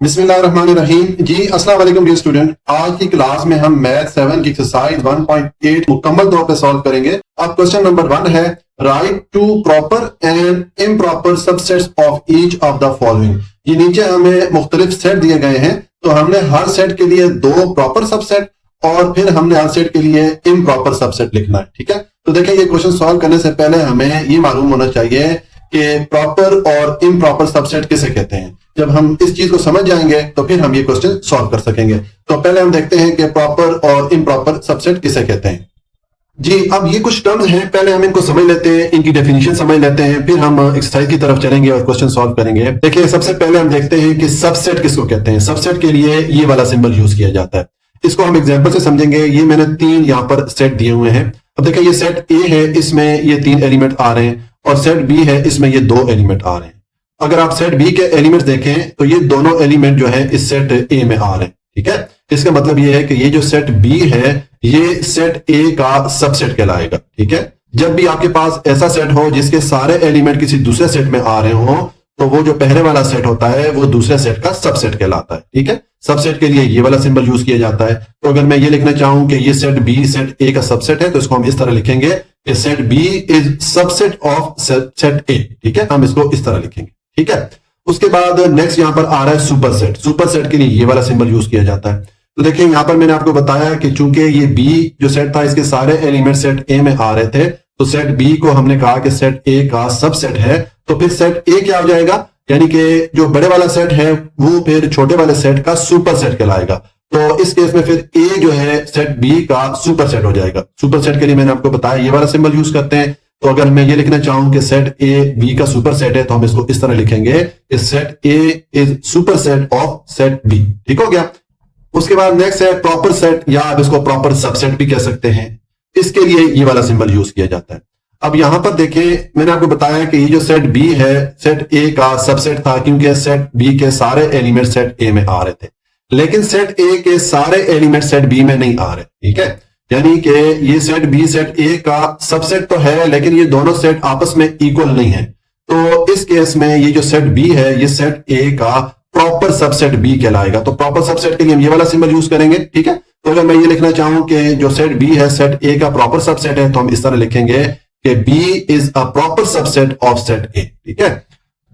बिस्मिल्लाहिर्रहमानिर्रहीम जी। अस्सलाम वालेकुम डियर स्टूडेंट। आज की क्लास में हम मैथ 7 की एक्सरसाइज 1.8 मुकम्मल तौर पे सॉल्व करेंगे। अब क्वेश्चन नंबर 1 है, write to proper and improper subsets of each of the following. ये नीचे हमें मुख्तलिफ सेट दिए गए हैं, तो हमने हर सेट के लिए दो प्रॉपर सबसेट और फिर हमने हर सेट के लिए इम्प्रॉपर सबसेट लिखना है। ठीक है, तो देखिए ये क्वेश्चन सॉल्व करने से पहले हमें ये मालूम होना चाहिए कि प्रॉपर और इम्प्रॉपर सबसेट किसे कहते हैं। जब हम इस चीज को समझ जाएंगे तो फिर हम ये क्वेश्चन सॉल्व कर सकेंगे। तो पहले हम देखते हैं कि प्रॉपर और इम्प्रॉपर सबसेट किसे कहते हैं। जी, अब ये कुछ टर्म्स हैं, पहले हम इनको समझ लेते हैं, इनकी डेफिनेशन समझ लेते हैं, फिर हम एक्सरसाइज की तरफ चलेंगे और क्वेश्चन सॉल्व करेंगे। देखिए सबसे पहले हम देखते हैं कि सबसेट किसको कहते हैं। सबसेट के लिए ये वाला सिंबल यूज किया जाता है। इसको हम एग्जांपल से समझेंगे। ये मैंने 3 यहाँ पर सेट दिए हुए हैं। अब देखिए ये सेट ए है, इसमें ये 3 एलिमेंट आ रहे हैं, और सेट बी है, इसमें ये 2 एलिमेंट आ रहे हैं। अगर आप सेट बी के एलिमेंट्स देखें तो ये दोनों एलिमेंट जो है इस सेट ए में आ रहे हैं। ठीक है, इसका मतलब ये है कि ये जो सेट बी है ये सेट ए का सबसेट कहलाएगा। ठीक है, जब भी आपके पास ऐसा सेट हो जिसके सारे एलिमेंट किसी दूसरे सेट में आ रहे हो, तो वो जो पहले वाला सेट होता है वो दूसरे सेट का सबसेट कहलाता है। ठीक है, सबसेट के लिए ये वाला सिंबल यूज किया जाता है। तो अगर मैं ये लिखना चाहूं कि ये सेट बी सेट ए का सबसेट है, तो इसको हम इस तरह लिखेंगे कि set B is subset of set A. ठीक है, हम इसको इस तरह लिखेंगे। ठीक है, उसके बाद नेक्स्ट यहां पर आ रहा है सुपर सेट। सुपर सेट के लिए ये वाला सिंबल यूज किया जाता है। तो देखिए यहां पर मैंने आपको बताया कि चूंकि ये बी जो सेट था इसके सारे एलिमेंट सेट ए में आ रहे थे, तो सेट बी को हमने कहा कि सेट ए का सबसेट है। तो फिर सेट ए क्या हो जाएगा, यानी कि जो बड़े वाला सेट है वो फिर छोटे वाले सेट का सुपर सेट कहलाएगा। तो इस केस में फिर ए जो है सेट बी का सुपर सेट हो जाएगा। सुपर सेट के लिए मैंने आपको बताया ये वाला सिंबल यूज करते हैं। तो अगर मैं ये लिखना चाहूं कि सेट ए बी का सुपर सेट है, तो हम इसको इस तरह लिखेंगे, set A is super set of set B. ठीक हो गया। उसके बाद नेक्स्ट है प्रॉपर सेट, या आप इसको प्रॉपर सबसेट भी कह सकते हैं। इसके लिए ये वाला सिंबल यूज किया जाता है। अब यहां पर देखें, मैंने आपको बताया कि ये जो सेट बी है सेट ए का सबसेट था, क्योंकि सेट बी के सारे एलिमेंट सेट ए में आ रहे थे, लेकिन सेट ए के सारे एलिमेंट सेट बी में नहीं आ रहे। ठीक है, यानी कि ये सेट बी सेट ए का सबसेट तो है, लेकिन ये दोनों सेट आपस में इक्वल नहीं है। तो इस केस में ये जो सेट बी है ये सेट ए का प्रॉपर सबसेट बी कहलाएगा। तो प्रॉपर सबसेट के लिए हम ये वाला सिंबल यूज करेंगे। ठीक है, तो अगर मैं ये लिखना चाहूं कि जो सेट बी है सेट ए का प्रॉपर सबसेट है, तो हम इस तरह लिखेंगे कि B is a proper subset of set A. ठीक है,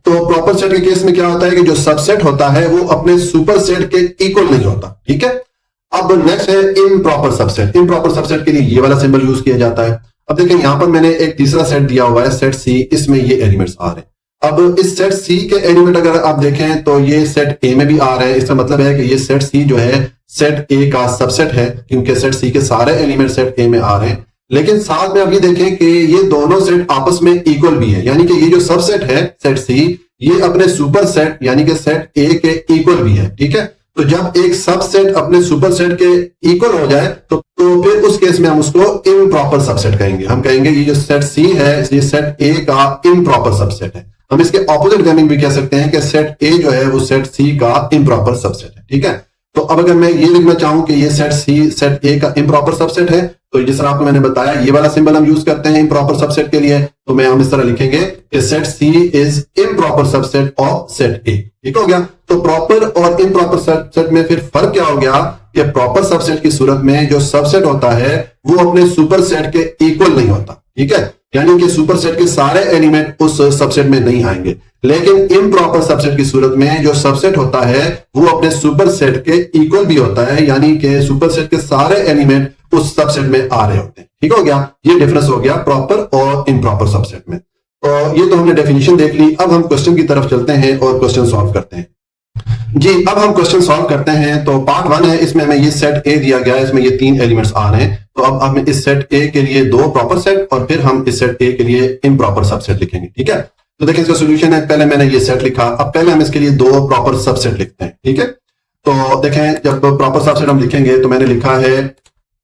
तो प्रॉपर सेट के केस में क्या होता है कि जो सबसेट होता है वो अपने सुपर सेट के इक्वल नहीं होता। ठीक है, अब नेक्स्ट है इम्प्रॉपर सबसेट। इम्प्रॉपर सबसेट के लिए ये वाला सिंबल यूज किया जाता है। अब देखिए यहां पर मैंने एक तीसरा सेट दिया हुआ है सेट सी, इसमें ये एलिमेंट्स आ रहे हैं। अब इस सेट सी के एलिमेंट अगर आप देखें तो ये सेट ए में भी आ रहे हैं। इसका मतलब है कि ये सेट सी जो है सेट ए का सबसेट है, क्योंकि सेट सी के सारे एलिमेंट सेट ए में आ रहे हैं। लेकिन साथ में आप ये देखें कि ये दोनों सेट आपस में इक्वल भी है, यानी कि ये जो सबसेट है सेट सी ये अपने सुपर सेट यानी कि सेट ए के इक्वल भी है। ठीक है, तो जब एक सबसेट अपने सुपर सेट के इक्वल हो जाए तो फिर उस केस में हम उसको इम्प्रॉपर सबसेट कहेंगे। हम कहेंगे ये जो सेट सी है ये सेट ए का इम्प्रॉपर सबसेट है। हम इसके ऑपोजिट मीनिंग भी कह सकते हैं कि सेट ए जो है वो सेट सी का इम्प्रॉपर सबसेट है। ठीक है, तो अब अगर मैं ये लिखना चाहूं कि ये सेट सी सेट ए का इम्प्रॉपर सबसेट है, तो जिस तरह आपको मैंने बताया ये वाला सिंबल हम यूज करते हैं इम्प्रॉपर सबसेट के लिए। तो मैं हम इस तरह लिखेंगे कि set C is improper subset of set A. ठीक हो गया। तो प्रॉपर और इम्प्रॉपर सबसेट में फिर फर्क क्या हो गया कि प्रॉपर सबसेट की सूरत में जो सबसेट होता है वो अपने सुपर सेट के इक्वल नहीं होता। ठीक है, यानी कि सुपर सेट के सारे एलिमेंट उस सबसेट में नहीं आएंगे, लेकिन इम्प्रॉपर सबसेट की सूरत में जो सबसेट होता है वो अपने सुपर सेट के इक्वल भी होता है, यानी कि सुपर सेट के सारे एलिमेंट उस सबसेट में आ रहे होते हैं। ठीक हो गया, ये डिफरेंस हो गया प्रॉपर और इम्प्रॉपर सबसेट में। तो ये तो हमने डेफिनेशन देख ली। अब हम क्वेश्चन की तरफ चलते हैं और क्वेश्चन सॉल्व करते हैं। जी, अब हम क्वेश्चन सॉल्व करते हैं। तो पार्ट 1 है, इसमें हमें ये सेट ए दिया गया है, इसमें ये 3 एलिमेंट्स आ रहे हैं। तो अब हम इस सेट ए के लिए 2 प्रॉपर सेट और फिर हम इस सेट ए के लिए इम्प्रॉपर सबसेट लिखेंगे। ठीक है, तो देखिए इसका सोल्यूशन है, पहले मैंने ये सेट लिखा, अब पहले हम इसके लिए 2 प्रॉपर सबसेट लिखते हैं। ठीक है, तो देखें जब प्रॉपर सबसेट हम लिखेंगे तो मैंने लिखा है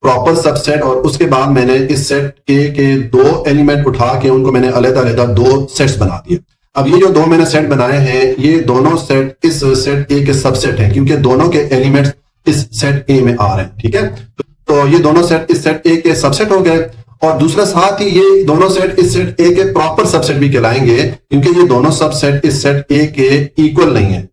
प्रॉपर सबसेट, और उसके बाद मैंने इस सेट ए के 2 एलिमेंट उठा के उनको मैंने अलग-अलग 2 सेट्स बना दिए। अब ये जो 2 मैंने सेट बनाए हैं ये दोनों सेट इस सेट ए के सबसेट हैं, क्योंकि दोनों के एलिमेंट्स इस सेट ए में आ रहे हैं। ठीक है, तो ये दोनों सेट इस सेट ए के सबसेट हो गए, और दूसरा साथ ही ये दोनों सेट इस सेट ए के प्रॉपर सबसेट भी कहलाएंगे, क्योंकि ये दोनों सबसेट इस सेट ए के इक्वल नहीं है।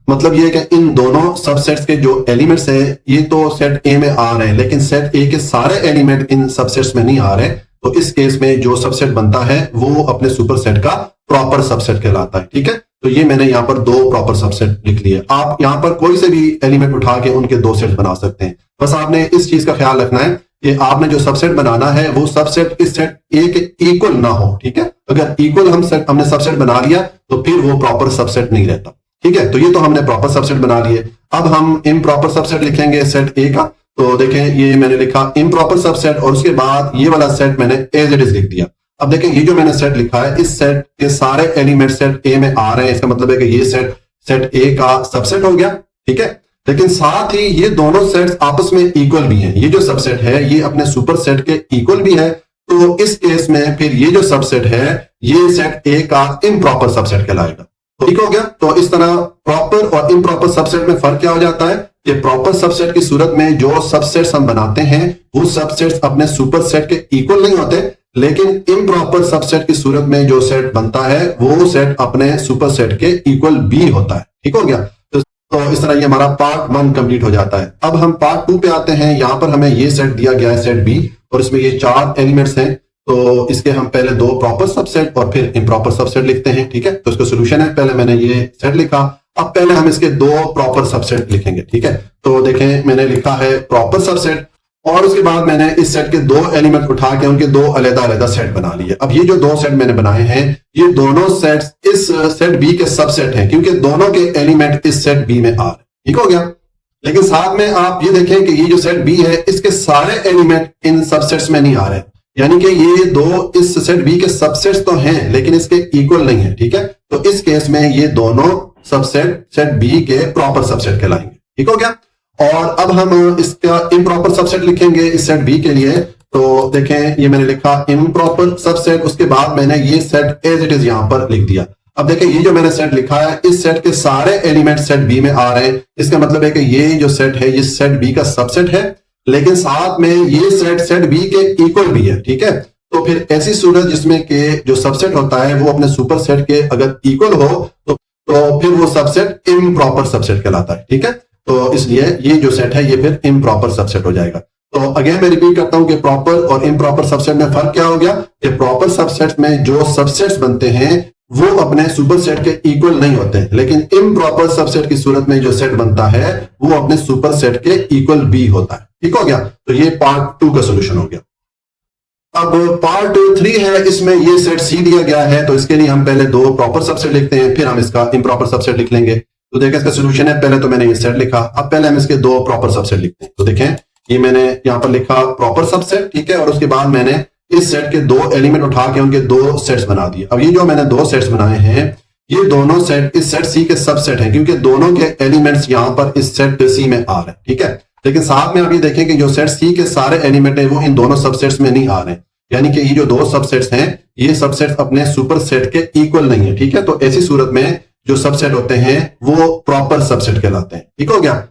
मतलब ये है कि इन दोनों सबसेट्स के जो एलिमेंट्स है ये तो सेट ए में आ रहे हैं, लेकिन सेट ए के सारे एलिमेंट इन सबसेट्स में नहीं आ रहे। तो इस केस में जो सबसेट बनता है वो अपने सुपरसेट का प्रॉपर सबसेट कहलाता है। ठीक है, तो ये मैंने यहाँ पर दो प्रॉपर सबसेट लिख लिए। आप यहाँ पर कोई से भी एलिमेंट उठा के उनके दो सेट बना सकते हैं। बस आपने इस चीज का ख्याल रखना है कि आपने जो सबसेट बनाना है वो सबसेट इस सेट ए के इक्वल ना हो। ठीक है, अगर इक्वल हमने सबसेट बना लिया तो फिर वो प्रॉपर सबसेट नहीं रहता। ठीक है, तो ये तो हमने प्रॉपर सबसेट बना लिए। अब हम इम्प्रॉपर सबसेट लिखेंगे सेट ए का। तो देखें ये मैंने लिखा इम्प्रॉपर सबसेट और उसके बाद ये वाला सेट मैंने एज इट इज लिख दिया। अब देखें ये जो मैंने सेट लिखा है इस सेट के सारे एलिमेंट सेट ए में आ रहे हैं। इसका मतलब है कि ये सेट ए का सबसेट हो गया। ठीक है, लेकिन साथ ही ये दोनों सेट्स आपस में इक्वल भी हैं। ये जो सबसेट है ये अपने सुपर सेट के इक्वल भी है। तो इस केस में फिर ये जो सबसेट है ये सेट ए का इम्प्रॉपर सबसेट कहलाएगा। ठीक हो गया। तो इस तरह प्रॉपर और इम्प्रॉपर सबसेट में फर्क क्या हो जाता है कि प्रॉपर सबसेट की सूरत में जो सबसेट्स हम बनाते हैं वो सबसेट्स अपने सुपर सेट के इक्वल नहीं होते, लेकिन इम्प्रॉपर सबसेट की सूरत में जो सेट बनता है वो सेट अपने सुपर सेट के इक्वल भी होता है। ठीक हो गया। तो इस तरह ये हमारा पार्ट 1 कंप्लीट हो जाता है। अब हम पार्ट 2 पे आते हैं। यहां पर हमें ये सेट दिया गया है सेट बी और इसमें ये 4 एलिमेंट्स हैं। तो इसके हम पहले 2 प्रॉपर सबसेट और फिर इम्प्रॉपर सबसेट लिखते हैं। ठीक है, तो इसका सोल्यूशन है, पहले मैंने ये सेट लिखा, अब पहले हम इसके 2 प्रॉपर सबसेट लिखेंगे। ठीक है, तो देखें मैंने लिखा है प्रॉपर सबसेट और उसके बाद मैंने इस सेट के 2 एलिमेंट उठा के उनके 2 अलग-अलग सेट बना लिए। अब ये जो 2 सेट मैंने बनाए हैं ये दोनों सेट्स इस सेट बी के सबसेट हैं क्योंकि दोनों के एलिमेंट इस सेट बी में आ रहे हैं। ठीक हो गया। लेकिन साथ में आप ये देखें कि ये जो सेट बी है इसके सारे एलिमेंट इन सबसेट्स में नहीं आ रहे, यानी कि ये 2 इस सेट बी के सबसेट्स तो हैं लेकिन इसके इक्वल नहीं है। ठीक है, तो इस केस में ये दोनों सबसेट सेट बी के प्रॉपर सबसेट कहलाएंगे। ठीक हो गया। और अब हम इसका इम्प्रॉपर सबसेट लिखेंगे इस सेट बी के लिए। तो देखें ये मैंने लिखा इम्प्रॉपर सबसेट, उसके बाद मैंने ये सेट एज इट इज यहां पर लिख दिया। अब देखें ये जो मैंने सेट लिखा है इस सेट के सारे एलिमेंट सेट बी में आ रहे हैं। इसका मतलब है कि ये जो सेट है ये सेट बी का सबसेट है, लेकिन साथ में ये सेट बी के इक्वल भी है। ठीक है, तो फिर ऐसी सूरत जिसमें के जो सबसेट होता है वो अपने सुपर सेट के अगर इक्वल हो तो फिर वो सबसेट इम्प्रॉपर सबसेट कहलाता है। ठीक है, तो इसलिए ये जो सेट है ये फिर इम्प्रॉपर सबसेट हो जाएगा। तो अगेन मैं रिपीट करता हूं कि प्रॉपर और इम्प्रॉपर सबसेट में फर्क क्या हो गया कि प्रॉपर सबसेट में जो सबसेट्स बनते हैं वो अपने सुपर सेट के इक्वल नहीं होते, लेकिन इम्प्रॉपर सबसेट की सूरत में जो सेट बनता है वो अपने सुपर सेट के इक्वल भी होता है। ठीक हो गया। तो ये पार्ट 2 का सोल्यूशन हो गया। अब पार्ट 3 है, इसमें ये सेट सी दिया गया है। तो इसके लिए हम पहले 2 प्रॉपर सबसेट लिखते हैं, फिर हम इसका इम्प्रॉपर सबसेट लिख लेंगे। तो देखें इसका सोल्यूशन है, पहले तो मैंने ये सेट लिखा, अब पहले हम इसके 2 प्रॉपर सबसेट लिखते हैं। तो देखें ये मैंने यहाँ पर लिखा प्रॉपर सबसेट। ठीक है, और उसके बाद मैंने इस सेट के 2 एलिमेंट उठा के उनके 2 सेट्स बना दिए। अब ये जो मैंने 2 सेट्स बनाए हैं ये दोनों सेट इस सेट सी के सबसेट हैं क्योंकि दोनों के एलिमेंट्स यहां पर इस सेट सी में आ रहे हैं। ठीक है, लेकिन साथ में आप ये देखें कि जो सेट सी के सारे एलिमेंट है वो इन दोनों सबसेट्स में नहीं आ रहे हैं, यानी कि ये जो 2 सबसेट्स हैं ये सबसेट्स अपने सुपर सेट के इक्वल नहीं है। ठीक है, तो ऐसी सूरत में जो सबसेट होते हैं वो प्रॉपर सबसेट कहलाते हैं। ठीक हो गया।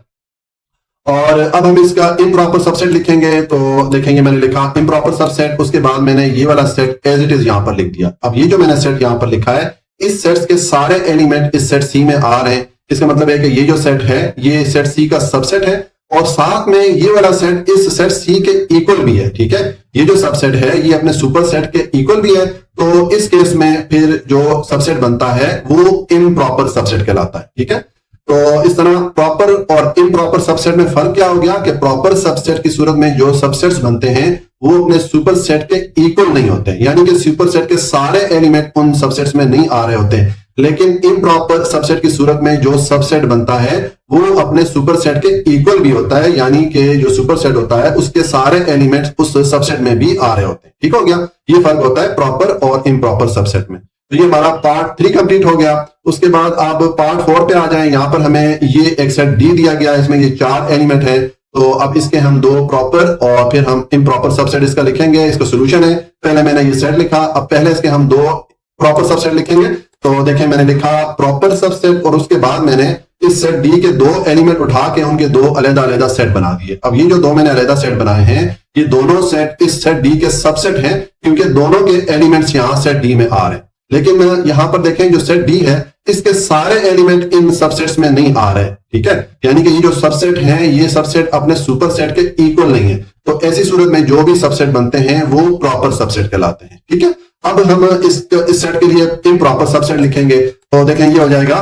और अब हम इसका इम्प्रॉपर सबसेट लिखेंगे। तो देखेंगे मैंने लिखा इम्प्रॉपर सबसेट, उसके बाद मैंने ये वाला सेट एज इट इज यहां पर लिख दिया। अब ये जो मैंने सेट यहां पर लिखा है इस सेट के सारे एलिमेंट इस सेट सी में आ रहे हैं। इसका मतलब है कि ये जो सेट है ये सेट सी का सबसेट है और साथ में ये वाला सेट इस सेट सी के इक्वल भी है। ठीक है, ये जो सबसेट है ये अपने सुपर सेट के इक्वल भी है। तो इस केस में फिर जो सबसेट बनता है वो इम्प्रॉपर सबसेट कहलाता है। ठीक है, तो इस तरह प्रॉपर और इम्प्रॉपर सबसेट में फर्क क्या हो गया कि प्रॉपर सबसेट की सूरत में जो सबसेट्स बनते हैं वो अपने सुपर सेट के इक्वल नहीं होते, यानी कि सुपर सेट के सारे एलिमेंट उन सबसेट्स में नहीं आ रहे होते, लेकिन इम्प्रॉपर सबसेट की सूरत में जो सबसेट बनता है वो अपने सुपर सेट के इक्वल भी होता है, यानी कि जो सुपर सेट होता है उसके सारे एलिमेंट्स उस सबसेट में भी आ रहे होते हैं। ठीक हो गया, ये फर्क होता है प्रॉपर और इम्प्रॉपर सबसेट में। तो ये हमारा पार्ट 3 कंप्लीट हो गया। उसके बाद आप पार्ट 4 पे आ जाएं। यहाँ पर हमें ये एक सेट डी दिया गया है, इसमें ये 4 एलिमेंट है। तो अब इसके हम 2 प्रॉपर और फिर हम इम्प्रॉपर सबसेट इसका लिखेंगे। इसका सोल्यूशन है, पहले मैंने ये सेट लिखा, अब पहले इसके हम 2 प्रॉपर सबसेट लिखेंगे। तो देखें मैंने लिखा प्रॉपर सबसेट और उसके बाद मैंने इस सेट डी के 2 एलिमेंट उठा के उनके 2 अलग-अलग सेट बना दिए। अब ये जो 2 मैंने अलग सेट बनाए हैं ये दोनों सेट इस सेट डी के सबसेट हैं क्योंकि दोनों के एलिमेंट्स यहां सेट डी में आ रहे हैं, लेकिन यहां पर देखें जो सेट डी है इसके सारे एलिमेंट इन सबसेट्स में नहीं आ रहे, ठीक है, यानी कि ये जो सबसेट हैं ये सबसेट अपने सुपर सेट के इक्वल नहीं है। तो ऐसी सूरत में जो भी सबसेट बनते हैं वो प्रॉपर सबसेट कहलाते हैं, ठीक है। अब हम इस सेट के लिए इम्प्रॉपर सबसेट लिखेंगे, तो देखें ये हो जाएगा,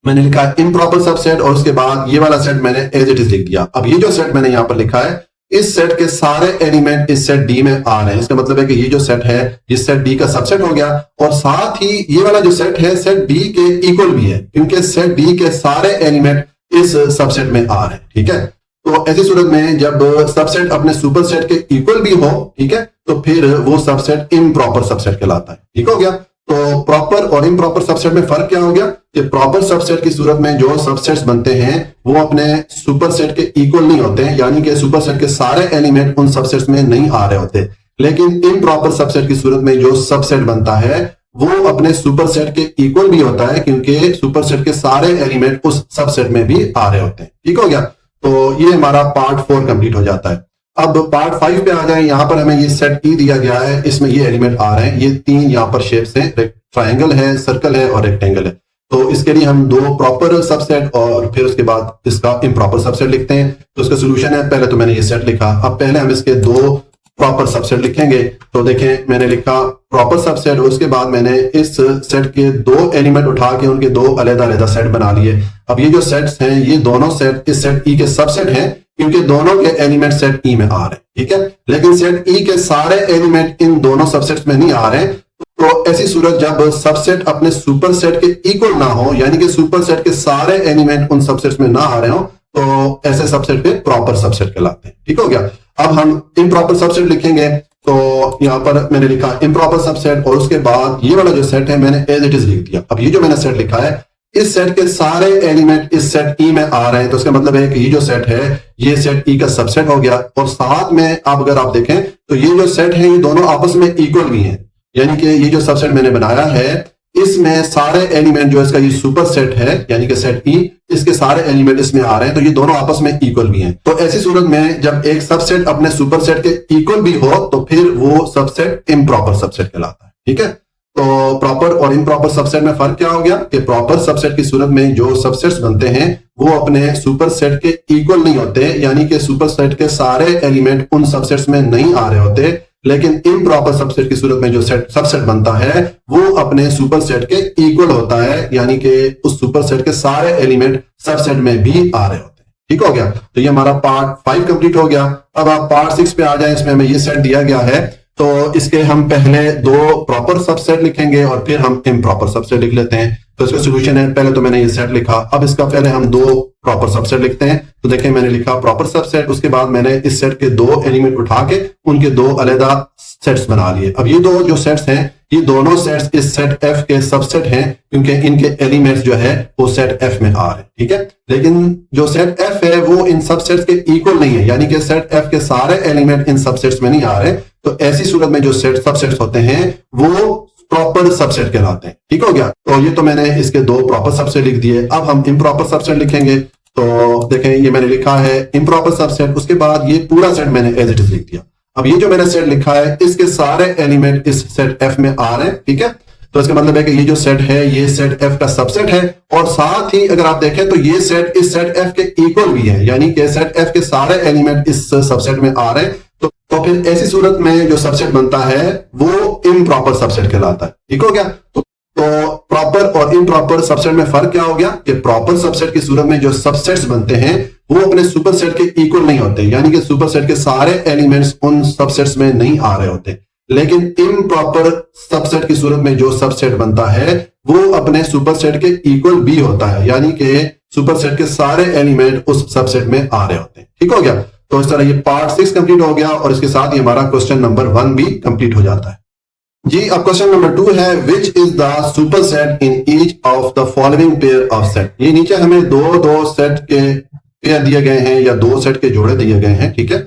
मैंने लिखा इम्प्रॉपर सबसेट और उसके बाद ये वाला सेट मैंने एज इट इज लिख दिया। अब ये जो सेट मैंने यहां पर लिखा है इस सेट के सारे एलिमेंट इस सेट डी में आ रहे हैं, इसका मतलब है कि ये जो सेट है इस सेट डी का सबसेट हो गया और साथ ही ये वाला जो सेट है सेट डी के इक्वल भी है क्योंकि सेट डी के सारे एलिमेंट इस सबसेट में आ रहे हैं, ठीक है। तो ऐसी सूरत में जब सबसेट अपने सुपर सेट के इक्वल भी हो, ठीक है, तो फिर वो सबसेट इम्प्रॉपर सबसेट कहलाता है, ठीक हो गया। तो प्रॉपर और इम्प्रॉपर सबसेट में फर्क क्या हो गया कि प्रॉपर सबसेट की सूरत में जो सबसेट्स बनते हैं वो अपने सुपर सेट के इक्वल नहीं होते हैं, यानी कि सुपर सेट के सारे एलिमेंट उन सबसेट्स में नहीं आ रहे होते। लेकिन इम्प्रॉपर सबसेट की सूरत में जो सबसेट बनता है वो अपने सुपर सेट के इक्वल भी होता है क्योंकि सुपर सेट के सारे एलिमेंट उस सबसेट में भी आ रहे होते हैं, ठीक हो गया। तो ये हमारा पार्ट 4 कंप्लीट हो जाता है। अब पार्ट 5 पे आ जाए, यहां पर हमें ये सेट ई दिया गया है, इसमें ये एलिमेंट आ रहे हैं, ये 3 यहां पर शेप्स हैं, ट्रायंगल है, सर्कल है और रेक्टेंगल है। तो इसके लिए हम 2 प्रॉपर सबसेट और फिर उसके बाद इसका इम्प्रॉपर सबसेट लिखते हैं। तो इसका सोल्यूशन है, पहले तो मैंने ये सेट लिखा, अब पहले हम इसके 2 प्रॉपर सबसेट लिखेंगे। तो देखें मैंने लिखा प्रॉपर सबसेट और उसके बाद मैंने इस सेट के 2 एलिमेंट उठा के उनके 2 अलग-अलग सेट बना लिए। अब ये जो सेट्स हैं ये दोनों सेट इस सेट ई के सबसेट हैं क्योंकि दोनों के एलिमेंट सेट ई में आ रहे हैं, ठीक है। लेकिन सेट ई के सारे एलिमेंट इन दोनों सबसेट्स में नहीं आ रहे हैं। तो ऐसी सूरत जब सबसेट अपने सुपर सेट के इक्वल ना हो, यानी कि सुपर सेट के सारे एलिमेंट उन सबसेट्स में ना आ रहे हो, तो ऐसे सबसेट पे प्रॉपर सबसेट कहलाते हैं, ठीक हो गया। अब हम इम्प्रॉपर सबसेट लिखेंगे, तो यहां पर मैंने लिखा इम्प्रॉपर सबसेट और उसके बाद ये वाला जो सेट है मैंने एज इट इज लिख दिया। अब ये जो मैंने सेट लिखा है इस सेट के सारे एलिमेंट इस सेट ई में आ रहे हैं, तो इसका मतलब है कि ये जो सेट है ये सेट ई का सबसेट हो गया। और साथ में अब अगर आप देखें तो ये जो सेट है ये दोनों आपस में इक्वल भी हैं, यानी कि ये जो सबसेट मैंने बनाया है इसमें सारे एलिमेंट जो इसका ये सुपर सेट है यानी कि सेट ई, इसके सारे एलिमेंट इसमें आ रहे हैं, तो ये दोनों आपस में इक्वल भी हैं। तो ऐसी सूरत में जब एक सबसेट अपने सुपर सेट के इक्वल भी हो तो फिर वो सबसेट इम्प्रॉपर सबसेट कहलाता है, ठीक है। तो प्रॉपर और इम्प्रॉपर सबसेट में फर्क क्या हो गया कि प्रॉपर सबसेट की सूरत में जो सबसेट्स बनते हैं वो अपने सुपर सेट के इक्वल नहीं होते, यानी कि सुपर सेट के सारे एलिमेंट उन सबसेट्स में नहीं आ रहे होते। लेकिन इम्प्रॉपर सबसेट की सूरत में जो सबसेट बनता है वो अपने सुपर सेट के इक्वल होता है, यानी कि उस सुपर सेट के सारे एलिमेंट सबसेट में भी आ रहे होते हैं, ठीक हो गया। तो ये हमारा पार्ट 5 कंप्लीट हो गया। अब आप पार्ट 6 पे आ जाए, इसमें हमें ये सेट दिया गया है, तो इसके हम पहले 2 प्रॉपर सबसेट लिखेंगे और फिर हम इम्प्रॉपर सबसेट लिख लेते हैं। तो इसका सोल्यूशन है, पहले तो मैंने ये सेट लिखा, अब इसका पहले हम 2 प्रॉपर सबसेट लिखते हैं। तो देखें मैंने लिखा प्रॉपर सबसेट, उसके बाद मैंने इस सेट के 2 एलिमेंट उठा के उनके 2 अलग सेट्स बना लिए। अब ये 2 जो सेट्स हैं ये दोनों सेट्स इस सेट एफ के सबसेट हैं क्योंकि इनके एलिमेंट्स जो है वो सेट एफ में आ रहे हैं, ठीक है। लेकिन जो सेट एफ है वो इन सबसेट्स के इक्वल नहीं है, यानी कि सेट एफ के सारे एलिमेंट इन सबसेट्स में नहीं आ रहे। तो ऐसी सूरत में जो सेट सबसेट्स होते हैं वो प्रॉपर सबसेट कहलाते हैं, ठीक हो गया। तो ये तो मैंने इसके 2 प्रॉपर सबसेट लिख दिए। अब हम इम्प्रॉपर सबसेट लिखेंगे। तो देखें ये मैंने लिखा है इम्प्रॉपर सबसेट, उसके बाद ये पूरा सेट मैंने एज इट इज लिख दिया। अब ये जो मैंने सेट लिखा है इसके सारे एलिमेंट इस सेट एफ में आ रहे हैं, ठीक है। तो इसका मतलब है कि ये जो सेट है ये सेट एफ का सबसेट है और साथ ही अगर आप देखें तो ये सेट इस सेट एफ के इक्वल भी है, यानी कि सेट एफ के सारे एलिमेंट इस सबसेट में आ रहे हैं। तो फिर ऐसी सूरत में जो सबसेट बनता है वो इम्प्रॉपर सबसेट कहलाता है, ठीक हो गया। तो प्रॉपर और इम्प्रॉपर सबसेट में फर्क क्या हो गया कि प्रॉपर सबसेट की सूरत में जो सबसेट्स बनते हैं वो अपने सुपर सेट के इक्वल नहीं होते, यानी कि सुपर सेट के सारे एलिमेंट्स उन सबसेट्स में नहीं आ रहे होते। लेकिन इम्प्रॉपर सबसेट की सूरत में जो सबसेट बनता है वो अपने सुपर सेट के इक्वल भी होता है, यानी कि सुपर सेट के सारे एलिमेंट उस सबसेट में आ रहे होते हैं, ठीक हो गया। तो इस तरह ये पार्ट 6 कंप्लीट हो गया और इसके साथ ही हमारा क्वेश्चन नंबर 1 भी कंप्लीट हो जाता है जी। अब क्वेश्चन नंबर 2 है which is the super set in each of the following pair of set. ये नीचे हमें दो सेट के पेयर दिए गए हैं या 2 सेट के जोड़े दिए गए हैं, ठीक है।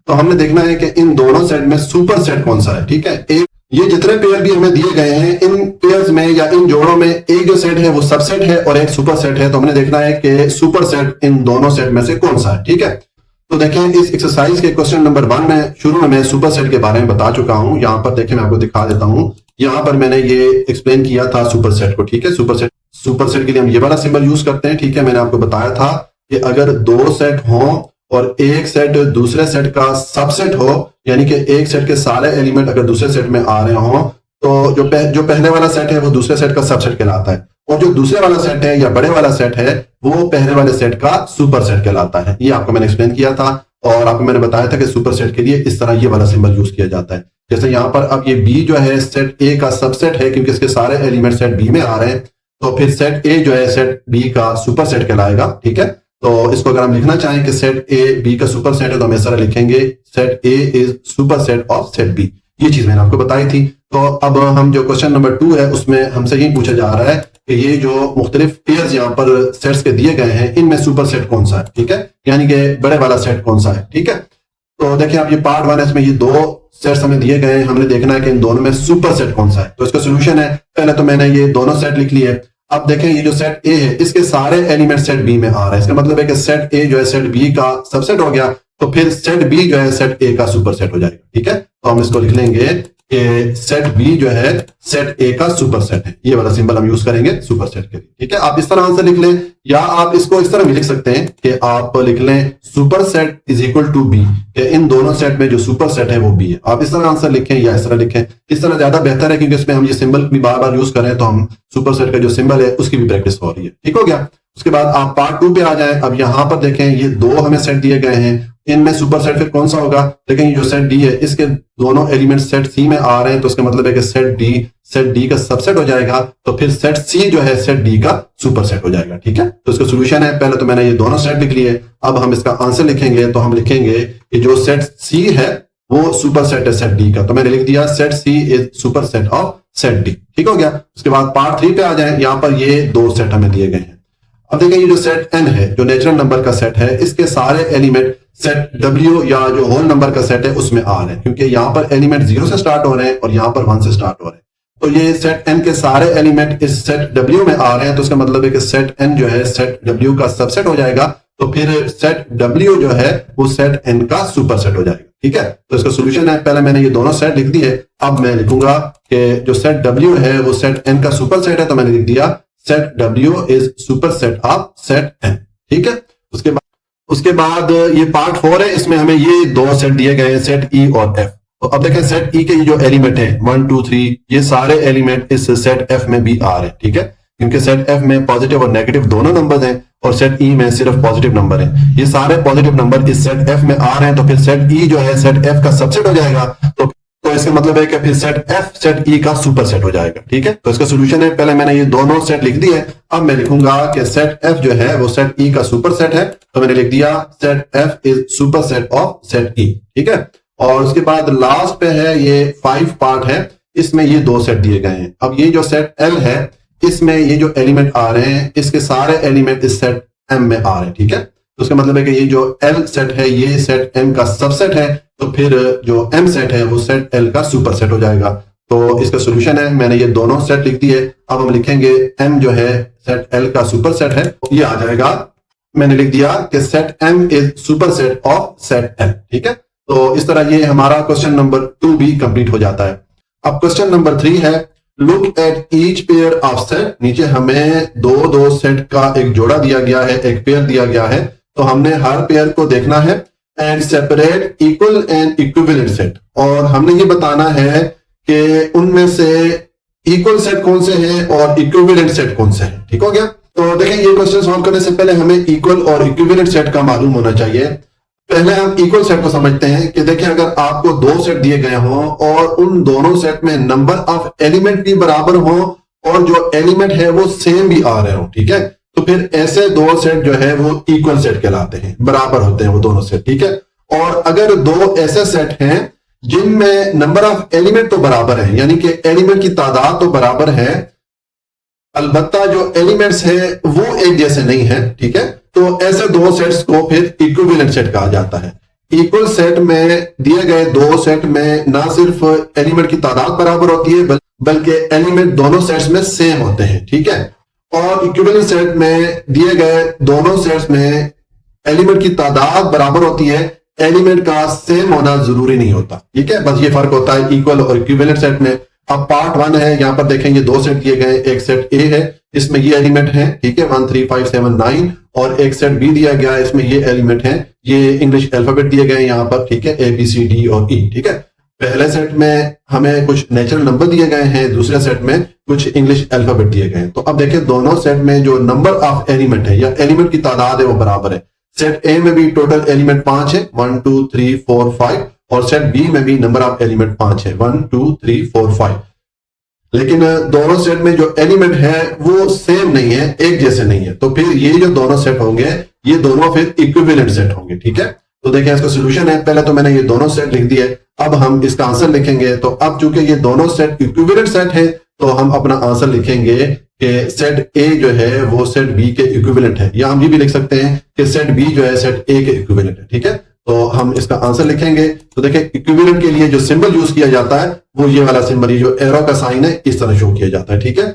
तो हमने देखना है कि इन दोनों सेट में सुपर सेट कौन सा है, ठीक है। एक ये जितने पेयर भी हमें दिए गए हैं इन पेयर्स में या इन जोड़ों में एक जो सेट है वो सबसेट है और एक सुपर सेट है। तो हमने देखना है कि सुपर सेट इन दोनों सेट में से कौन सा है, ठीक है। तो देखें इस एक्सरसाइज के क्वेश्चन नंबर 1 में शुरू में मैं सुपर सेट के बारे में बता चुका हूं। यहां पर देखें मैं आपको दिखा देता हूं, यहां पर मैंने ये एक्सप्लेन किया था सुपरसेट को, ठीक है। सुपरसेट के लिए हम ये वाला सिंबल यूज करते हैं, ठीक है। मैंने आपको बताया था कि अगर दो सेट हो और एक सेट दूसरे सेट का सबसेट हो, यानी कि एक सेट के सारे एलिमेंट अगर दूसरे सेट में आ रहे हो, तो जो पहले वाला सेट है वो दूसरे सेट का सबसेट कहलाता है, और जो दूसरे वाला सेट है या बड़े वाला सेट है वो पहले वाले सेट का सुपरसेट कहलाता है। ये आपको मैंने एक्सप्लेन किया था, और आपको मैंने बताया था कि सुपरसेट के लिए इस तरह ये वाला सिंबल यूज किया जाता है। जैसे यहाँ पर अब ये बी जो है सेट ए का सबसेट है, क्योंकि इसके सारे एलिमेंट सेट बी में आ रहे हैं, तो फिर सेट ए जो है सेट बी का सुपरसेट कहलाएगा, ठीक है। तो इसको अगर हम लिखना चाहें कि सेट ए बी का सुपरसेट है, तो हम इस तरह लिखेंगे set A is superset of set B. ये चीज मैंने आपको बताई थी। तो अब हम जो क्वेश्चन नंबर 2 है उसमें हमसे यही पूछा जा रहा है कि ये जो मुख्तलिफ पेयर्स यहाँ पर सेट्स के दिए गए हैं, इनमें सुपरसेट कौन सा है, ठीक है, यानी कि बड़े वाला सेट कौन सा है, ठीक है। तो देखिए आप ये पार्ट 1 है, इसमें ये दो सेट्स हमें दिए गए हैं, हमने देखना है कि इन दोनों में सुपरसेट कौन सा है। तो इसका सोल्यूशन है, पहले तो मैंने ये दोनों सेट लिख लिए। अब देखें ये जो सेट ए है इसके सारे एलिमेंट सेट बी में आ रहे हैं, इसका मतलब है कि सेट ए जो है सेट बी का सबसेट हो गया, तो फिर सेट बी जो है सेट ए का सुपरसेट हो जाएगा, ठीक है। तो हम इसको लिख लेंगे कि सेट बी जो है सेट ए का सुपरसेट है। ये वाला सिंबल हम यूज करेंगे सुपरसेट के लिए, ठीक है। आप इस तरह आंसर लिख लें, या आप इसको इस तरह भी लिख सकते हैं कि आप लिख लें superset is equal to B, इन दोनों सेट में जो सुपरसेट है वो बी है। आप इस तरह आंसर लिखें या इस तरह लिखें, इस तरह ज्यादा बेहतर है, क्योंकि इसमें हम ये सिंबल भी बार बार यूज करें तो हम सुपरसेट का जो सिंबल है उसकी भी प्रैक्टिस हो रही है, ठीक हो गया। उसके बाद आप पार्ट 2 पे आ जाएं। अब यहां पर देखें ये दो हमें सेट दिए गए हैं, इनमें सुपरसेट फिर कौन सा होगा। देखें ये जो सेट डी है इसके दोनों एलिमेंट सेट सी में आ रहे हैं, तो इसका मतलब है कि सेट डी का सबसेट हो जाएगा, तो फिर सेट सी जो है सेट डी का सुपरसेट हो जाएगा, ठीक है। तो इसका सोल्यूशन है, पहले तो मैंने ये दोनों सेट लिख लिए, अब हम इसका आंसर लिखेंगे। तो हम लिखेंगे कि जो सेट सी है वो सुपरसेट है सेट डी का, तो मैंने लिख दिया set C is superset of set D, ठीक हो गया। उसके बाद पार्ट 3 पे आ जाए। यहां पर ये दो सेट हमें दिए गए हैं। अब देखिए ये जो सेट एन है जो नेचुरल नंबर का सेट है, इसके सारे एलिमेंट सेट डब्ल्यू या जो होल नंबर का सेट है उसमें आ रहे हैं, क्योंकि यहां पर एलिमेंट 0 से स्टार्ट हो रहे हैं और यहां पर 1 से स्टार्ट हो रहे हैं। तो ये सेट एन के सारे एलिमेंट इस सेट डब्ल्यू में आ रहे हैं, तो इसका मतलब है कि सेट एन जो है सेट डब्ल्यू का सबसेट हो जाएगा, तो फिर सेट डब्ल्यू जो है वो सेट एन का सुपरसेट हो जाएगा, ठीक है। तो इसका सोल्यूशन है, पहले मैंने ये दोनों सेट लिख दिए, अब मैं लिखूंगा कि जो सेट डब्ल्यू है वो सेट एन का सुपरसेट है, तो मैंने लिख दिया set W is superset of set N, ठीक है। उसके बाद ये पार्ट 4 है, इसमें हमें ये दो सेट दिए गए हैं सेट ई और एफ। तो अब देखें सेट ई के ये जो एलिमेंट है 1 2 3, ये सारे एलिमेंट इस सेट एफ में भी आ रहे हैं, ठीक है, क्योंकि सेट एफ में पॉजिटिव और नेगेटिव दोनों नंबर हैं और सेट ई में सिर्फ पॉजिटिव नंबर है। ये सारे पॉजिटिव नंबर इस सेट एफ में आ रहे हैं, तो फिर सेट ई जो है सेट एफ का सबसेट हो जाएगा, तो इसका मतलब है कि फिर सेट एफ सेट ई का सुपरसेट हो जाएगा, ठीक है। तो इसका सोल्यूशन है, पहले मैंने ये दोनों सेट लिख दिए, अब मैं लिखूंगा कि सेट एफ जो है वो सेट ई का सुपरसेट है, तो मैंने लिख दिया set F is superset of set ई, ठीक है। और उसके बाद लास्ट पे है ये 5 पार्ट है, इसमें ये दो सेट दिए गए हैं। अब ये जो सेट एल है इसमें ये जो एलिमेंट आ रहे हैं इसके सारे एलिमेंट इस सेट एम में आ रहे हैं, ठीक है। तो उसका मतलब है कि ये जो एल सेट है ये सेट एम का सबसेट है, तो फिर जो एम सेट है वो सेट एल का सुपरसेट हो जाएगा। तो इसका सोल्यूशन है, मैंने ये दोनों सेट लिख दिए, अब हम लिखेंगे एम जो है सेट एल का सुपरसेट है, ये आ जाएगा। मैंने लिख दिया कि set M is superset of set L, ठीक है। तो इस तरह ये हमारा क्वेश्चन नंबर 2 भी कंप्लीट हो जाता है। अब क्वेश्चन नंबर 3 है, look at each pair of set. नीचे हमें दो सेट का एक जोड़ा दिया गया है, एक पेयर दिया गया है, तो हमने हर पेयर को देखना है and separate equal and equivalent set, और हमने ये बताना है कि उनमें से इक्वल सेट कौन से हैं और इक्विवेलेंट सेट कौन से हैं, ठीक हो गया। तो देखें ये क्वेश्चन सॉल्व करने से पहले हमें इक्वल और इक्विवेलेंट सेट का मालूम होना चाहिए। पहले हम इक्वल सेट को समझते हैं कि देखिए अगर आपको दो सेट दिए गए हों और उन दोनों सेट में नंबर ऑफ एलिमेंट भी बराबर हो और जो एलिमेंट है वो सेम भी आ रहे हो, ठीक है, तो फिर ऐसे दो सेट जो है वो इक्वल सेट कहलाते हैं, बराबर होते हैं वो दोनों सेट, ठीक है। और अगर दो ऐसे सेट हैं जिनमें नंबर ऑफ एलिमेंट तो बराबर है, यानी कि एलिमेंट की तादाद तो बराबर है, अलबत्ता जो एलिमेंट्स है वो एक जैसे नहीं है, ठीक है, तो ऐसे दो सेट्स को फिर इक्विवेलेंट सेट कहा जाता है। इक्वल सेट में दिए गए दो सेट में ना सिर्फ एलिमेंट की तादाद बराबर होती है बल्कि एलिमेंट दोनों सेट्स में सेम होते हैं, ठीक है। और इक्विवेलेंट सेट में दिए गए दोनों सेट्स में एलिमेंट की तादाद बराबर होती है, एलिमेंट का सेम होना जरूरी नहीं होता, ठीक है, बस ये फर्क होता है इक्वल और इक्विवेलेंट सेट में। अब पार्ट 1 है, यहाँ पर देखेंगे दो सेट दिए गए, एक सेट ए है, इसमें ये एलिमेंट है, ठीक है, 1 3 5 7 9, और एक सेट बी दिया गया है, इसमें ये एलिमेंट है, ये इंग्लिश अल्फाबेट दिए गए यहाँ पर, ठीक है, ए बी सी डी और ई, ठीक है। पहले सेट में हमें कुछ नेचुरल नंबर दिए गए हैं, दूसरे सेट में कुछ इंग्लिश अल्फाबेट दिए गए हैं। तो अब देखिए दोनों सेट में जो नंबर ऑफ एलिमेंट है या एलिमेंट की तादाद है वो बराबर है। सेट ए में भी टोटल एलिमेंट 5 है, 1 2 3 4 5, और सेट बी में भी नंबर ऑफ एलिमेंट 5 है, 1 2 3 4 5। लेकिन दोनों सेट में जो एलिमेंट है वो सेम नहीं है, एक जैसे नहीं है, तो फिर ये जो दोनों सेट होंगे ये दोनों फिर इक्विवेलेंट सेट होंगे, ठीक है। तो देखिए इसका सोल्यूशन है, पहले तो मैंने ये दोनों सेट लिख दिए, अब हम इसका आंसर लिखेंगे। तो अब चूंकि ये दोनों सेट इक्विवेलेंट सेट है तो हम अपना आंसर लिखेंगे कि सेट ए जो है वो सेट बी के इक्विवेलेंट है, या हम ये भी लिख सकते हैं कि सेट बी जो है सेट ए के इक्विवेलेंट है, ठीक है। तो हम इसका आंसर लिखेंगे। तो देखिए इक्विवेलेंट के लिए जो सिंबल यूज किया जाता है वो ये वाला सिंबल, ये जो एरो का साइन है इस तरह शो किया जाता है, ठीक है।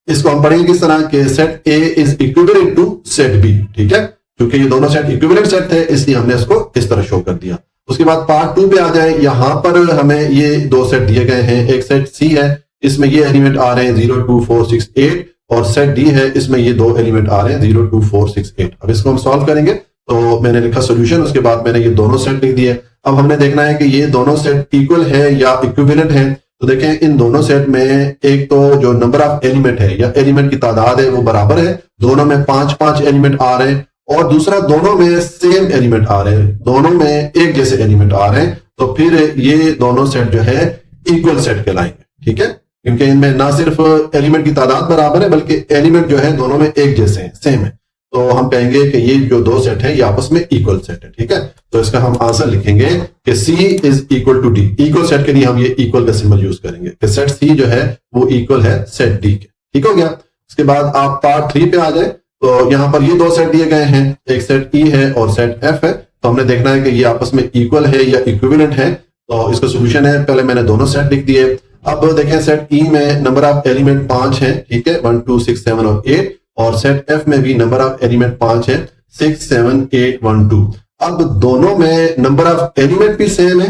इसको हम पढ़ेंगे किस तरह के set A is equivalent to set B, ठीक है। क्योंकि ये दोनों सेट इक्विवेलेंट सेट थे इसलिए हमने इसको इस तरह शो कर दिया। उसके बाद पार्ट 2 पे आ जाए, यहां पर हमें ये दो सेट दिए गए हैं, एक सेट सी है, इसमें ये एलिमेंट आ रहे हैं 0 2 4 6 8, और सेट डी है, इसमें ये दो एलिमेंट आ रहे हैं 0 2 4 6 8। अब इसको हम सॉल्व करेंगे। तो मैंने लिखा सोल्यूशन, उसके बाद मैंने ये दोनों सेट लिख दिए। अब हमने देखना है कि ये दोनों सेट इक्वल है या इक्विवेलेंट है। तो देखें इन दोनों सेट में एक तो जो नंबर ऑफ एलिमेंट है या एलिमेंट की तादाद है वो बराबर है, दोनों में 5 एलिमेंट आ रहे हैं, और दूसरा दोनों में सेम एलिमेंट आ रहे हैं, दोनों में एक जैसे एलिमेंट आ रहे हैं। तो फिर ये दोनों सेट जो है इक्वल सेट कहलाएंगे, ठीक है, क्योंकि इनमें ना सिर्फ एलिमेंट की तादाद बराबर है बल्कि एलिमेंट जो है दोनों में एक जैसे हैं, सेम है। तो हम कहेंगे कि ये जो दो सेट है ये आपस में इक्वल सेट है, ठीक है। तो इसका हम आंसर लिखेंगे कि C is equal to D. Equal set के लिए हम ये इक्वल का सिंबल यूज करेंगे कि सेट C जो है वो इक्वल है सेट D के, ठीक हो गया। उसके बाद आप पार्ट 3 पे आ जाए। तो यहां पर ये दो सेट दिए गए हैं, एक सेट E है और सेट F है। तो हमने देखना है कि ये आपस में इक्वल है या इक्विवेलेंट है। तो इसका सोल्यूशन है, पहले मैंने दोनों सेट लिख दिए। अब देखें सेट E में नंबर ऑफ एलिमेंट 5 है, ठीक है, 1 2 6 7 और 8, और सेट F में भी नंबर ऑफ एलिमेंट 5 है, 6 7 8 1 2। अब दोनों में नंबर ऑफ एलिमेंट भी सेम है,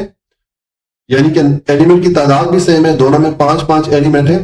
यानी कि एलिमेंट की तादाद भी सेम है, दोनों में 5 एलिमेंट है,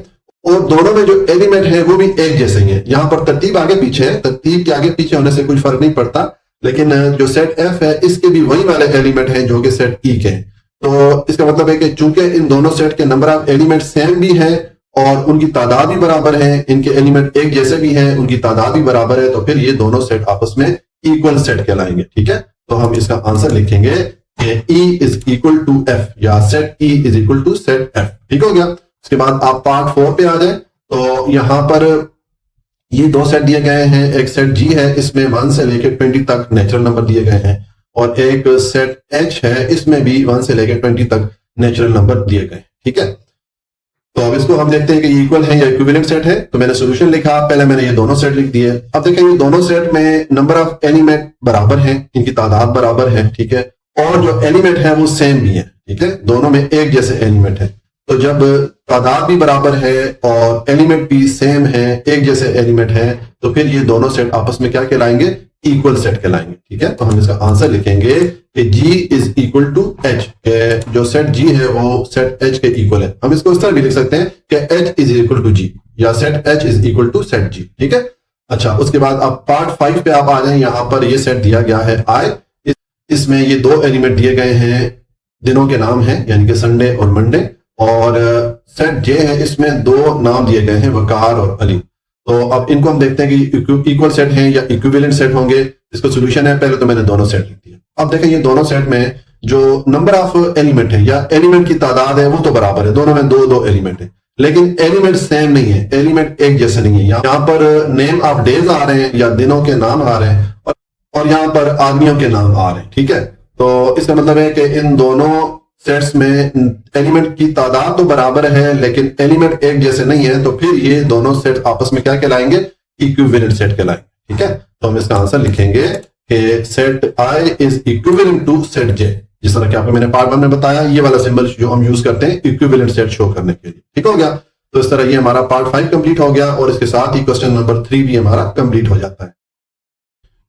और दोनों में जो एलिमेंट है वो भी एक जैसे ही है। यहां पर तरतीब आगे पीछे है, तरतीब के आगे पीछे होने से कुछ फर्क नहीं पड़ता, लेकिन जो सेट F है इसके भी वही वाले एलिमेंट हैं जो कि सेट E के हैं। तो इसका मतलब है कि चूंकि इन दोनों सेट के नंबर ऑफ एलिमेंट सेम भी है और उनकी तादाद भी बराबर है, इनके एलिमेंट एक जैसे भी हैं, उनकी तादाद भी बराबर है, तो फिर ये दोनों सेट आपस में इक्वल सेट कहलाएंगे, ठीक है। तो हम इसका आंसर लिखेंगे कि E is equal to F, या set E is equal to set F, ठीक हो गया। उसके बाद आप पार्ट 4 पे आ जाए। तो यहां पर ये दो सेट दिए गए हैं, एक सेट G है, इसमें 1 से लेकर 20 तक नेचुरल नंबर दिए गए हैं, और एक सेट H है, इसमें भी 1 से लेकर 20 तक नेचुरल नंबर दिए गए, ठीक है। तो अब इसको हम देखते हैं कि इक्वल है या इक्विवेलेंट सेट है। तो मैंने सोल्यूशन लिखा, पहले मैंने ये दोनों सेट लिख दिए। अब देखें ये दोनों सेट में नंबर ऑफ एलिमेंट बराबर है, इनकी तादाद बराबर है, ठीक है, और जो एलिमेंट है वो सेम भी है, ठीक है, दोनों में एक जैसे एलिमेंट है। तो जब तादाद भी बराबर है और एलिमेंट भी सेम है, एक जैसे एलिमेंट है, तो फिर ये दोनों सेट आपस में क्या कहलाएंगे, इक्वल सेट कहलाएंगे, ठीक है। तो हम इसका आंसर लिखेंगे कि G is equal to H, जो सेट G है वो सेट H के इक्वल है। हम इसको इस तरह भी लिख सकते हैं कि H is equal to G, या set H is equal to set G, ठीक है। अच्छा, उसके बाद आप पार्ट 5 पे आप आ जाए। यहां पर ये सेट दिया गया है I, इसमें ये दो एलिमेंट दिए गए हैं, दिनों के नाम है, यानी कि संडे और मंडे, और सेट J है, इसमें दो नाम दिए गए हैं, वकार और अली। तो अब इनको हम देखते हैं कि इक्वल सेट हैं या इक्विवेलेंट सेट होंगे। इसका सोल्यूशन है, पहले तो मैंने दोनों सेट लिख दिया। अब देखें ये दोनों सेट में जो नंबर ऑफ एलिमेंट है या एलिमेंट की तादाद है वो तो बराबर है, दोनों में दो एलिमेंट है, लेकिन एलिमेंट सेम नहीं है, एलिमेंट एक जैसे नहीं है। यहाँ पर नेम ऑफ डेज आ रहे हैं या दिनों के नाम आ रहे हैं, और यहाँ पर आदमियों के नाम आ रहे हैं, ठीक है। तो इसका मतलब है कि इन दोनों सेट्स में एलिमेंट की तादाद तो बराबर है लेकिन एलिमेंट एक जैसे नहीं है, तो फिर ये दोनों सेट आपस में क्या कहलाएंगे, इक्विवेलेंट सेट कहलाएंगे, ठीक है। तो हम इसका आंसर लिखेंगे कि set I is equivalent to set J, जिस तरह कि आपको मैंने पार्ट 1 में बताया, ये वाला सिंबल जो हम यूज करते हैं इक्विवेलेंट सेट शो करने के लिए, ठीक हो गया। तो इस तरह ये हमारा पार्ट 5 कंप्लीट हो गया, और इसके साथ ही क्वेश्चन नंबर 3 भी हमारा कंप्लीट हो जाता है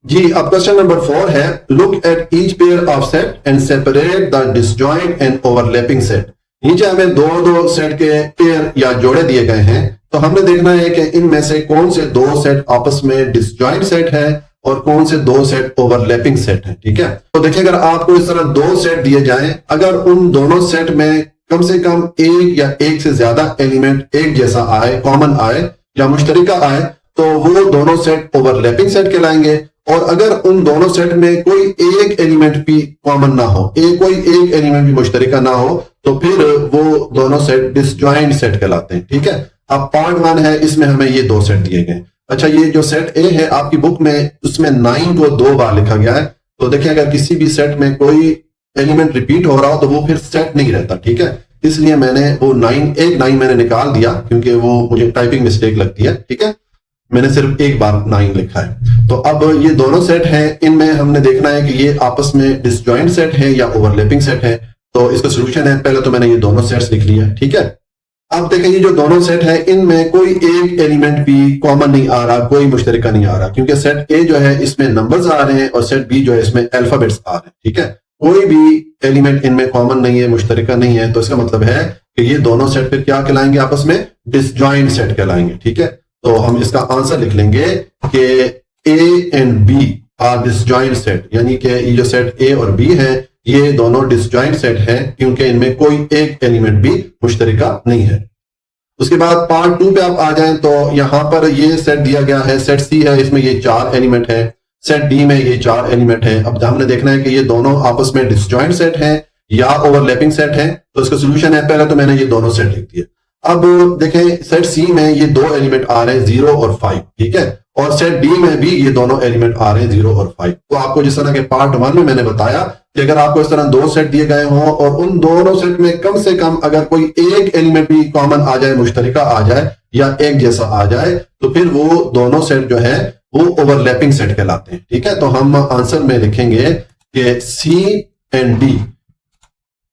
जी। अब क्वेश्चन नंबर 4 है, look at each pair of set and separate the disjoint and overlapping set नीचे हमें दो दो सेट के पेयर या जोड़े दिए गए हैं, तो हमने देखना है कि इनमें से कौन से दो सेट आपस में डिसजॉइंट सेट है और कौन से दो सेट ओवरलैपिंग सेट है। ठीक है, तो देखिए अगर आपको इस तरह दो सेट दिए जाएं, अगर उन दोनों सेट में कम से कम एक या एक से ज्यादा एलिमेंट एक जैसा आए, कॉमन आए या मुश्तरिका आए, तो वो दोनों सेट ओवरलैपिंग सेट कहलाएंगे। और अगर उन दोनों सेट में कोई एक एलिमेंट भी कॉमन ना हो, कोई एक एलिमेंट भी मुश्तरिका ना हो, तो फिर वो दोनों सेट डिसजॉइंट सेट कहलाते हैं। ठीक है, अब पार्ट 1 है, इसमें हमें ये दो सेट दिए गए। अच्छा, ये जो सेट ए है आपकी बुक में, उसमें 9 को 2 बार लिखा गया है। तो देखिए अगर किसी भी सेट में कोई एलिमेंट रिपीट हो रहा हो तो वो फिर सेट नहीं रहता। ठीक है, इसलिए मैंने वो 9 मैंने निकाल दिया क्योंकि वो मुझे टाइपिंग मिस्टेक लगती है। ठीक है, मैंने सिर्फ एक बार 9 लिखा है। तो अब ये दोनों सेट हैं, इनमें हमने देखना है कि ये आपस में डिसजॉइंट सेट है या ओवरलैपिंग सेट है। तो इसका सोल्यूशन है, पहले तो मैंने ये दोनों सेट्स लिख लिया। ठीक है, अब देखें ये जो दोनों सेट है, इनमें कोई एक एलिमेंट भी कॉमन नहीं आ रहा, कोई मुश्तरिका नहीं आ रहा, क्योंकि सेट ए जो है इसमें नंबर्स आ रहे हैं और सेट बी जो है इसमें अल्फाबेट्स आ रहे हैं। ठीक है, कोई भी एलिमेंट इनमें कॉमन नहीं है, मुश्तरिका नहीं है, तो इसका मतलब है कि ये दोनों सेट फिर क्या कहलाएंगे, आपस में डिसजॉइंट सेट कहलाएंगे। ठीक है, तो हम इसका आंसर लिख लेंगे कि A and B are disjoint set, यानी कि ये जो सेट ए और बी है ये दोनों डिसजॉइंट सेट है क्योंकि इनमें कोई एक एलिमेंट भी मुश्तरिका नहीं है। उसके बाद पार्ट 2 पे आप आ जाएं तो यहां पर ये सेट दिया गया है, सेट सी है, इसमें ये 4 एलिमेंट है, सेट डी में ये 4 एलिमेंट है। अब हमने देखना है कि ये दोनों आपस में डिसजॉइंट सेट है या ओवरलैपिंग सेट है। तो इसका सोल्यूशन है, पहले तो मैंने ये दोनों सेट लिख दिए। अब देखें सेट सी में ये 2 एलिमेंट आ रहे हैं 0 और 5। ठीक है, और सेट डी में भी ये दोनों एलिमेंट आ रहे हैं 0 और 5। तो आपको जिस तरह के पार्ट 1 में मैंने बताया कि अगर आपको इस तरह 2 सेट दिए गए हों और उन दोनों सेट में कम से कम अगर कोई एक एलिमेंट भी कॉमन आ जाए, मुश्तरिका आ जाए या एक जैसा आ जाए, तो फिर वो दोनों सेट जो है वो ओवरलैपिंग सेट कहलाते हैं। ठीक है, तो हम आंसर में लिखेंगे कि C and D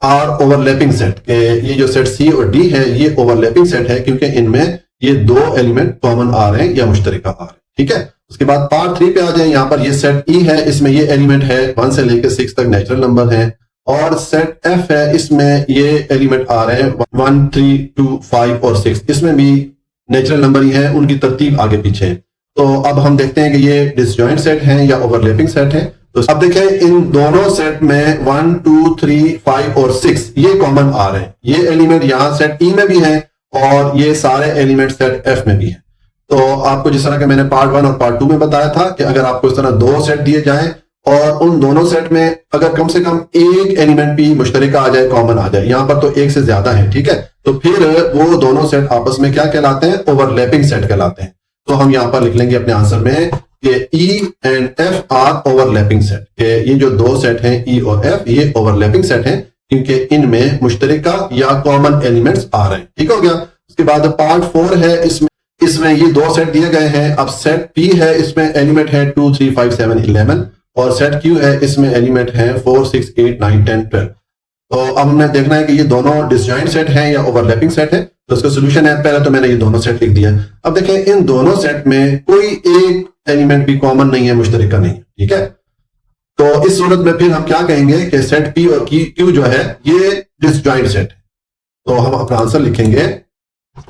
are overlapping set, के ये जो सेट सी और डी है ये ओवरलैपिंग सेट है क्योंकि इनमें ये 2 एलिमेंट कॉमन आ रहे हैं या मुश्तरिका आ रहे हैं। ठीक है, उसके बाद पार्ट 3 पे आ जाए, यहां पर ये सेट ई है, इसमें ये एलिमेंट है 1 से लेकर 6 तक नेचुरल नंबर है, और सेट एफ है, इसमें ये एलिमेंट आ रहे हैं 1, 3, 2, 5 और 6, इसमें भी नेचुरल नंबर ही है, उनकी तरतीब आगे पीछे है। तो अब हम देखते हैं कि ये डिसजॉइंट सेट है या ओवरलैपिंग सेट है। तो अब देखें इन दोनों सेट में 1, 2, 3, 5 और 6 ये कॉमन आ रहे हैं। ये एलिमेंट यहाँ सेट ई में भी है और ये सारे एलिमेंट सेट एफ में भी है। तो आपको जिस तरह के मैंने पार्ट 1 और पार्ट 2 में बताया था कि अगर आपको इस तरह 2 सेट दिए जाएं और उन दोनों सेट में अगर कम से कम एक एलिमेंट भी मुश्तरिका आ जाए, कॉमन आ जाए, यहां पर तो एक से ज्यादा है। ठीक है, तो फिर वो दोनों सेट आपस में क्या कहलाते हैं, ओवरलैपिंग सेट कहलाते हैं। तो हम यहां पर लिख लेंगे अपने आंसर में कि E and F R overlapping set, के ये जो 2 सेट हैं ई और एफ ये ओवरलैपिंग सेट हैं क्योंकि इनमें मुश्तरिका या कॉमन एलिमेंट्स आ रहे हैं। ठीक हो गया। उसके बाद पार्ट 4 है, इसमें ये 2 सेट दिए गए हैं। अब सेट पी है, इसमें एलिमेंट है 2, 3, 5, 7, 11, और सेट क्यू है, इसमें एलिमेंट है 4, 6, 8, 9, 10, 12। तो अब हमने देखना है कि ये दोनों डिसजॉइंट सेट हैं या ओवरलैपिंग सेट है। तो इसका सोल्यूशन है, पहले तो मैंने ये दोनों सेट लिख दिया। अब देखें इन दोनों सेट में कोई एक एलिमेंट भी कॉमन नहीं है, मुश्तरिका नहीं है। ठीक है, तो इस सूरत में फिर हम क्या कहेंगे कि सेट पी और क्यू जो है ये डिसजॉइंट सेट है। तो हम अपना आंसर लिखेंगे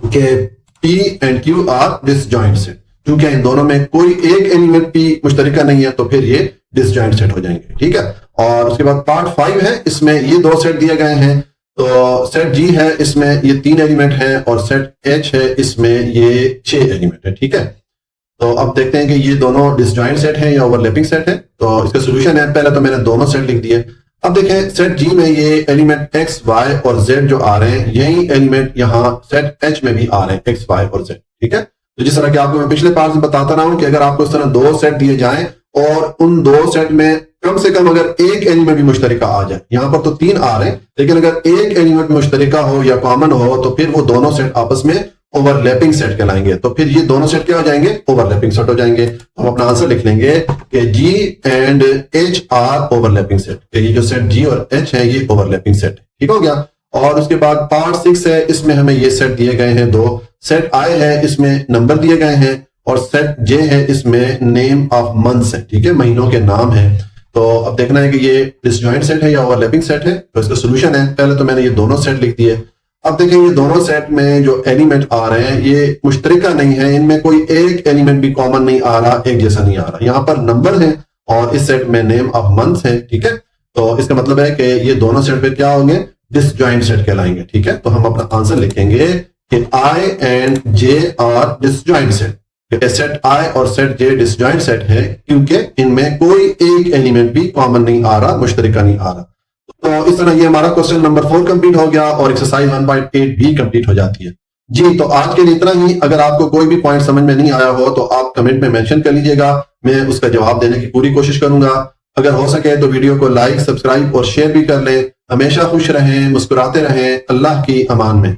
कि P and Q R disjoint set, क्योंकि इन दोनों में कोई एक एलिमेंट भी मुश्तरिका नहीं है, तो फिर ये डिसजॉइंट सेट हो जाएंगे। ठीक है, और उसके बाद पार्ट 5 है, इसमें ये 2 सेट दिए गए हैं। तो सेट जी है, इसमें ये 3 एलिमेंट हैं, और सेट एच है, इसमें ये 6 एलिमेंट है। ठीक है, तो अब देखते हैं कि ये दोनों डिसजॉइंट सेट हैं या ओवरलैपिंग सेट है। तो इसका सोल्यूशन है, पहले तो मैंने दोनों सेट लिख दिए। अब देखें सेट जी में ये एलिमेंट एक्स, वाई और जेड जो आ रहे हैं, यही एलिमेंट यहाँ सेट एच में भी आ रहे हैं, एक्स, वाई और जेड। ठीक है, तो जिस तरह कि आपको मैं पिछले पार्ट में बताता रहा हूं कि अगर आपको इस तरह 2 सेट दिए जाएं और उन 2 सेट में कम से कम अगर एक एलिमेंट भी मुश्तरिका आ जाए, यहां पर तो 3 आ रहे हैं, लेकिन अगर एक एलिमेंट मुश्तरिका हो या कॉमन हो, तो फिर वो दोनों सेट आपस में ओवरलैपिंग सेट कहलाएंगे। तो फिर ये दोनों सेट क्या हो जाएंगे, ओवरलैपिंग सेट हो जाएंगे। हम अपना आंसर लिख लेंगे कि G and H are overlapping set, ये जो सेट जी और एच है ये ओवरलैपिंग सेट। ठीक हो गया। और उसके बाद पार्ट 6 है, इसमें हमें ये सेट दिए गए हैं 2, सेट आई है, इसमें नंबर दिए गए हैं, और सेट जे है, इसमें नेम ऑफ मंथ्स है। ठीक है, महीनों के नाम है। तो अब देखना है कि ये डिसजॉइंट सेट है या ओवरलैपिंग सेट है। तो इसका सोल्यूशन है, पहले तो मैंने ये दोनों सेट लिख दिए। अब देखें ये दोनों सेट में जो एलिमेंट आ रहे हैं ये मुश्तरका नहीं है, इनमें कोई एक एलिमेंट भी कॉमन नहीं आ रहा, एक जैसा नहीं आ रहा। यहाँ पर नंबर है और इस सेट में नेम ऑफ मंथ है, ठीक है। तो इसका मतलब है कि ये दोनों सेट पे क्या होंगे, डिसजॉइंट सेट कहलाएंगे, ठीक है। तो हम अपना आंसर लिखेंगे कि I and J are disjoint set. Set I और सेट जे डिसजॉइंट सेट है क्योंकि इनमें कोई एक एलिमेंट भी कॉमन नहीं आ रहा, मुश्तरका नहीं आ रहा। तो इस तरह ये हमारा क्वेश्चन नंबर 4 कंप्लीट हो गया और एक्सरसाइज 1.8 भी कंप्लीट हो जाती है जी। तो आज के लिए इतना ही। अगर आपको कोई भी पॉइंट समझ में नहीं आया हो तो आप कमेंट में मेंशन कर लीजिएगा, मैं उसका जवाब देने की पूरी कोशिश करूंगा। अगर हो सके तो वीडियो को लाइक, सब्सक्राइब और शेयर भी कर लें। हमेशा खुश रहें, मुस्कुराते रहें। अल्लाह की अमान में।